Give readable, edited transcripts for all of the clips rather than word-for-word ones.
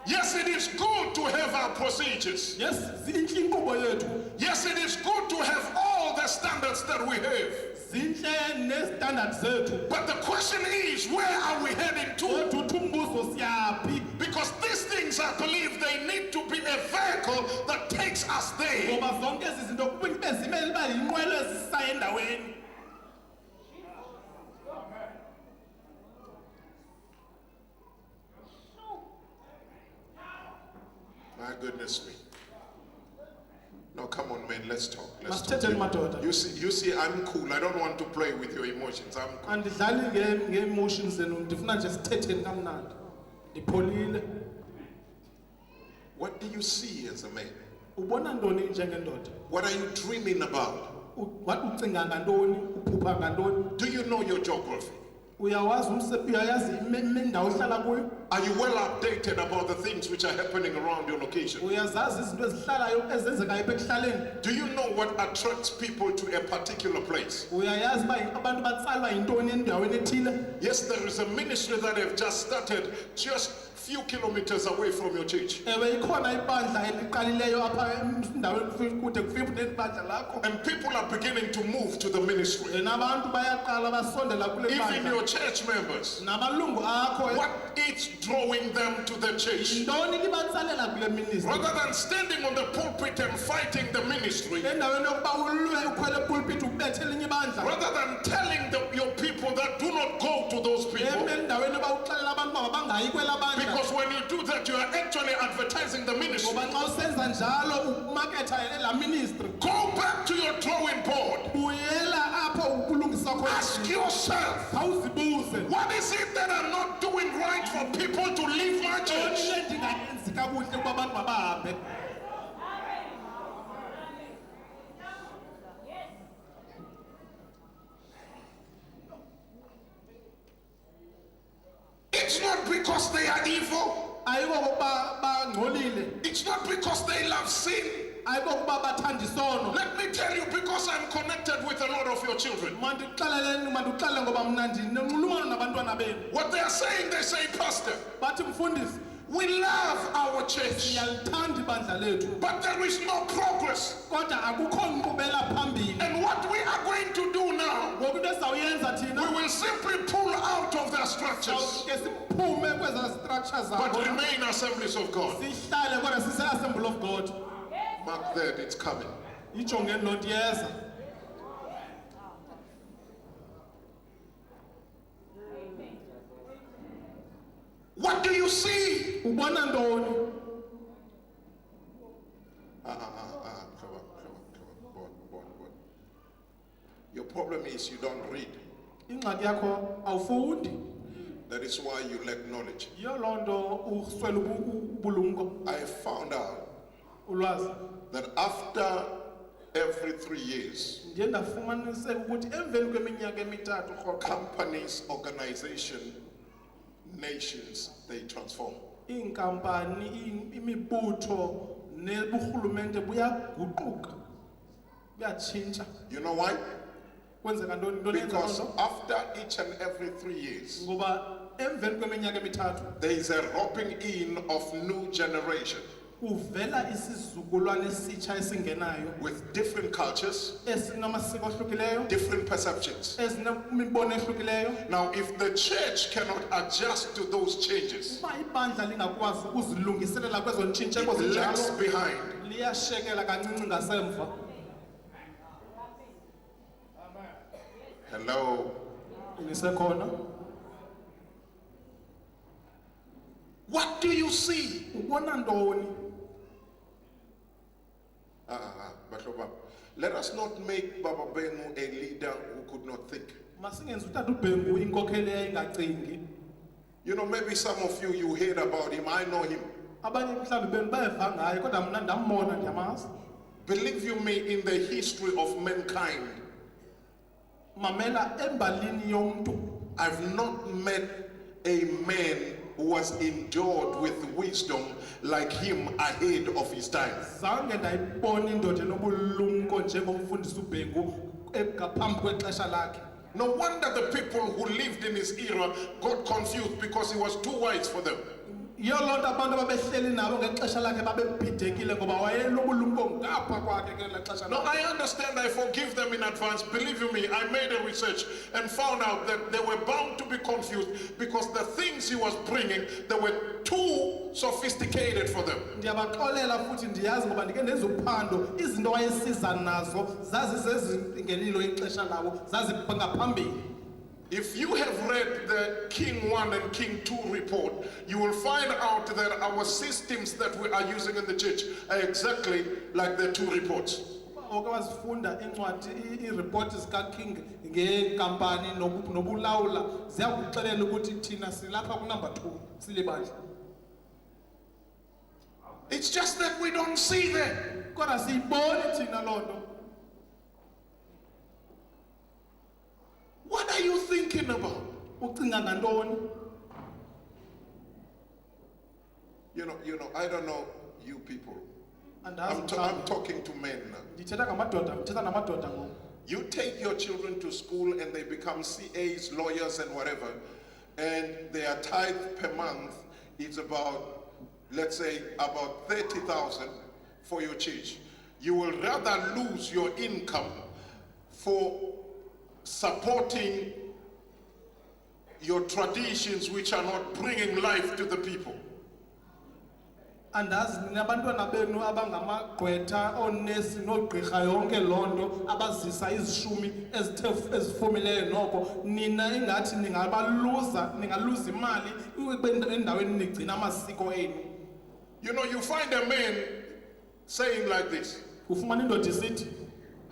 Yes, it is good to have our procedures. Yes, zinhle inkqubo yethu. Yes, it is good to have all the standards that we have. Zinhle nestandards zethu. But the question is, where are we heading to? Kodwa uthi umbuzo siyaphi? Because these things, I believe, they need to be a vehicle that takes us there. Ngoba zonke ezi zinto kube zimele uba yinqwelo ezisaya endaweni. My goodness me. No, come on, man, let's talk. Let's Masithethe talk. madoda. You see, I'm cool. I don't want to play with your emotions. I'm cool. Andidlali nge-emotions zenu, ndifuna nje sithetheni kamnandi. Ndipholile. What do you see as a man? Ubona ntoni njengendoda? What are you dreaming about? Ucinga ngantoni? Uphupha ngantoni? Do you know your geography? Uyawazi uyayazi indawo ohlala kuyo? Are you well updated about the things which are happening around your location? Uyazazi izinto ezihlalayo ezenzekayo ekuhlaleni? Do you know what attracts people to a particular place? Uyayazi uba abantu batsalwa yintoni endaweni ethile? Yes, there is a ministry that have just started just few kilometers away from your church. Ewe ikhona ibandla eliqalileyo apha endaweni kude kufuphi nebandla lakho. And people are beginning to move to the ministry. Nabantu bayaqala basondela kule bandla. Even your church members. Namalungu akho. What is drawing them to the church? Yintoni libatsalela kule ministry? Rather than standing on the pulpit and fighting the ministry. Endaweni yokuba ulwe ukhwele pulpit ubethe elinye ibandla. Rather than telling your people that do not go to those people. Endaweni yokuba uxelela abantu mabangayi kwela bandla. Because when you do that, you are actually advertising the ministry. Ngoba xa usenza njalo umarketha la ministry. Go back to your drawing board. Buyela apho ukulungisa khona. Ask yourself, awuzibuze. what is it that I'm not doing right for people to leave my church? Ndingayenzi kakuhle kuba abantu mabahambe. It's not because they are evil. It's not because they love sin. Let me tell you, because I'm connected with a lot of your children. What they are saying, they say, Pastor, we love our church, but there is no progress. And what we are going to do now, we will simply pull out of their structures, but remain assemblies of God. Mark that, it's coming. What do you see? Come on. Your problem is you don't read. That is why you lack knowledge. I found out that after every 3 years, companies, organization, nations, they transform. You know why? Because after each and every 3 years, there is a roping in of new generation with different cultures, different perceptions. Now, if the church cannot adjust to those changes, it lags behind. Hello. What do you see? Let us not make Baba Benu a leader who could not think. You know, maybe some of you heard about him. I know him. Believe you me, in the history of mankind, I've not met a man who was endured with wisdom like him ahead of his time. No wonder the people who lived in his era got confused because he was too wise for them. yiyo loo nto abantu ababehleli nabo ngexesha lakhe babebhidekile ngoba wayelobulumko ngapha kwakhe ngela xesha No, lakhe. I understand. I forgive them in advance. Believe you me, I made a research and found out that they were bound to be confused because the things he was bringing, they were too sophisticated for them. Ndiyabaxolela futhi ndiyazi ngoba ndike ndenza uphando izinto wayesiza nazo zazisezingelilo ixesha labo zazingaphambili. If you have read the King 1 and King 2 report, you will find out that our systems that we are using in the church are exactly like the two reports. Oke wazifunda incwadi i-report zikaKing ngeenkampani nobulawula ziyakuxelela ukuthi thina silapha ku-number 2 silibandla. It's just that we don't see them. Kodwa siyiboni thina loo nto. What are you thinking about? Ucinga ngantoni? You know, I don't know you people. Andazi I'm mhlawumbi. talking to men now. Ndithetha namadoda ngoku. You take your children to school and they become CAs, lawyers, and whatever, and their tithe per month is about, let's say, about 30,000 for your church. You will rather lose your income for supporting your traditions which are not bringing life to the people. Andazi ninabantwana benu abangamagqwetha oonesi noogqirha yonke loo nto abazisa izishumi ezifumileyo noko nina ingathi ningaluza imali endaweni nigcina amasiko enu. You know, you find a man saying like this, Ufumana indoda isithi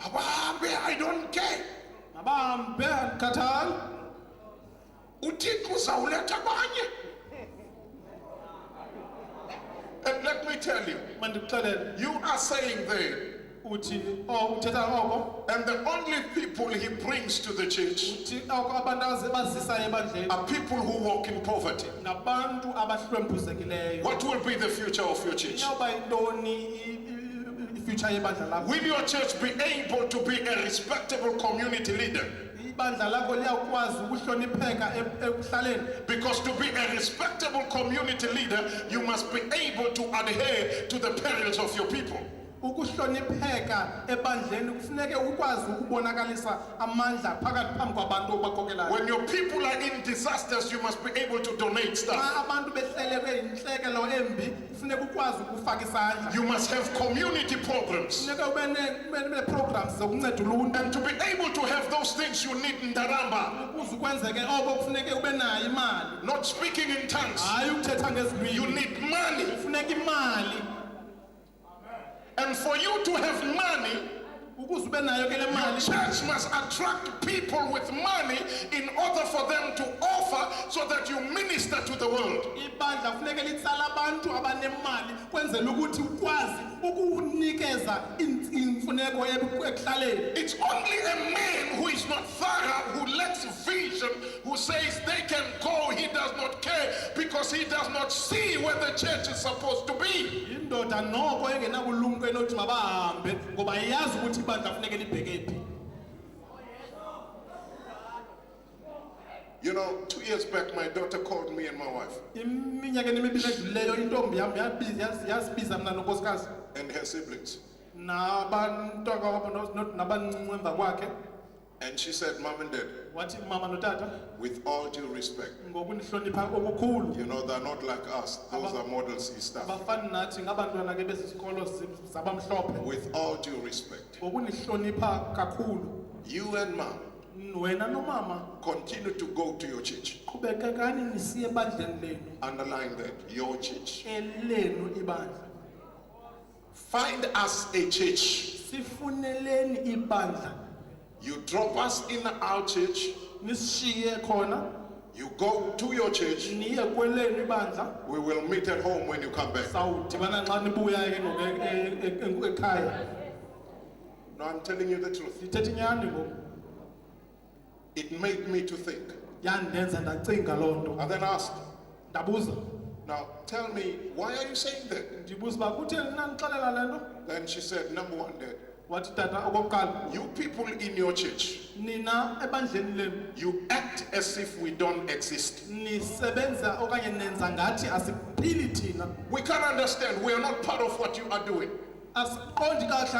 "Abahambe, I don't care. mabahambe andikhathali. uThixo uzawuletha abanye." And let me tell you, Mandikuxelele you are saying there, uthi uthetha oko and the only people he brings to the church uthi oko abantu abazisayo ebandleni are people who walk in poverty. ngabantu abahlwempuzekileyo. What will be the future of your church? Iyawuba yintoni i-future yebandla lakho? Will your church be able to be a respectable community leader? Ibandla lakho liyakwazi ukuhlonipheka ekuhlaleni. Because to be a respectable community leader, you must be able to adhere to the perils of your people. Ukuhlonipheka ebandleni kufuneke ukwazi ukubonakalisa amandla phakathi phambi kwabantu obakhokhelayo. When your people are in disasters, you must be able to donate stuff. Xa abantu behlelekwe yintlekelo embi kufuneka ukwazi ukufaka isandla. You must have community programs. Kufuneka ube nee-programs zokunceda uluntu. And to be able to have those things, you need ndaramba. Ukuze ukwenzeke oko kufuneke ube nayo imali. Not speaking in tongues. Hayi ukuthetha You ngezilwimi. need money. Kufuneka imali. And for you to have money, Ukuze ube nayo ke le your mali. church must attract people with money in order for them to offer so that you minister to the world. Ibandla kufuneke litsala abantu abanemali kwenzela ukuthi ukwazi ukunikeza imfuneko ekuhlaleni. It's only a man who is not thorough, who lacks vision, who says they can go, he does not care because he does not see where the church is supposed to be. Indoda noko engenabulumko enothi mabahambe ngoba iyazi ukuthi ibandla kufuneke libheke phi. You know, 2 years back, my daughter called me and my wife Iminyaka emibili edlulileyo intombi yam yazibiza mna nonkosikazi and her siblings. nabancinci emva kwakhe And she said, "Mom and Dad, wathi mama notata with all due respect, ngokunihlonipha okukhulu you know, they're not like us. Those are Model C stuff. abafani nathi ngabantwana ke besi sikolo zabamhlophe. With all due respect, Ngokunihlonipha kakhulu you and Mom wena nomama continue to go to your church. qhubekekani nisiye ebandleni lenu Underline that, your church. elenu ibandla. Find us a church. Sifuneleni ibandla You drop us in our church. nisishiye khona You go to your church. niye kwelenu ibandla We will meet at home when you come back. sawudibana xa nibuya ke ngoku ekhaya. No, I'm telling you the truth. Ndithetha inyani ngoku. It made me to think. Yandenza ndacinga loo nto. And then asked, Ndabuza. now tell me, why are you saying that? Ndibuza uba kutheni na nixelela le nto? Then she said, number one, Dad, wathi tata okokuqala You people in your church, nina ebandleni lenu you act as if we don't exist. nisebenza okanye nenza ngathi asiphili thina We can't understand. We are not part of what you are doing. asiqondi kahle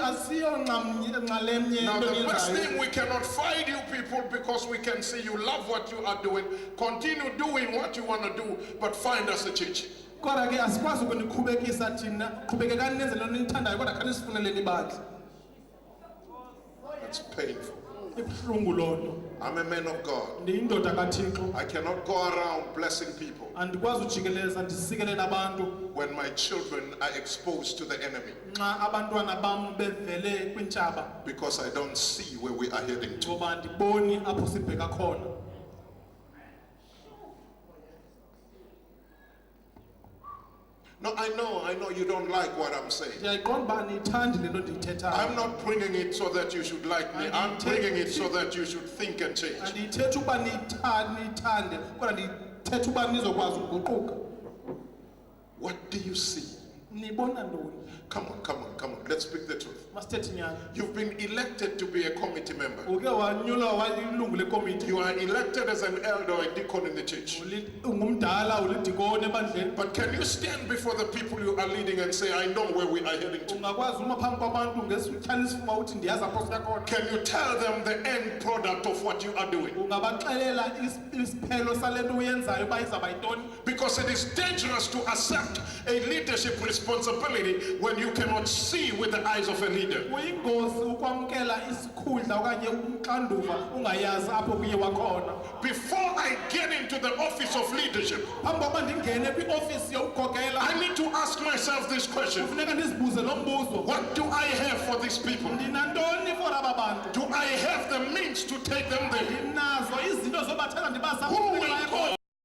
asiyo nxalemnye Now, into the first eniyenzayo. thing, we cannot fight you people because we can see you love what you are doing. Continue doing what you want to do, but find us a church. Kodwa ke asikwazi ukunikhubekisa thina qhubekekani nenze lento nithandayo kodwa khani sifuneleni ibandla That's painful. ibuhlungu loo nto I'm a man of God. ndiyindoda kathixo I cannot go around blessing people andikwazi ujikeleza ndisikelele abantu when my children are exposed to the enemy nxa abantwana bam bevele kwintshaba because I don't see where we are heading to. ngoba ndiboni apho sibheka khona. No, I know you don't like what I'm saying. Ndiyayiqonda uba aniyithandi le nto ndiyithethayo I'm not bringing it so that you should like me. I'm bringing it so that you should think and change. andiyithethi uba niyithande kodwa ndithetha uba nizokwazi ukuguquka. What do you see? Nibona ntoni? Come on. Let's speak the truth. Masithethe inyani. You've been elected to be a committee member. Uke wanyulwa walilungu lekomiti. You are elected as an elder or a deacon in the church. Ungumdala ulidikoni ebandleni. But can you stand before the people you are leading and say, I know where we are heading to? Ungakwazi uma phambi kwabantu ngesityhali isifuma uthi ndiyazi apho siya khona. Can you tell them the end product of what you are doing? Ungabaxelela isiphelo sale nto uyenzayo uba izawuba yintoni? Because it is dangerous to accept a leadership responsibility when you cannot see with the eyes of a leader. Kuyingozi ukwamkela isikhundla okanye umxanduva ungayazi apho kuye wakhona. Before I get into the office of leadership, Phambi kokuba ndingene kwiofisi yokukokela I need to ask myself this question. kufuneka ndizibuze lo mbuzo. What do I have for these people? Ndinantoni for aba bantu? Do I have the means to take them there? Ndinazo izinto zobathela ndibasa Who will go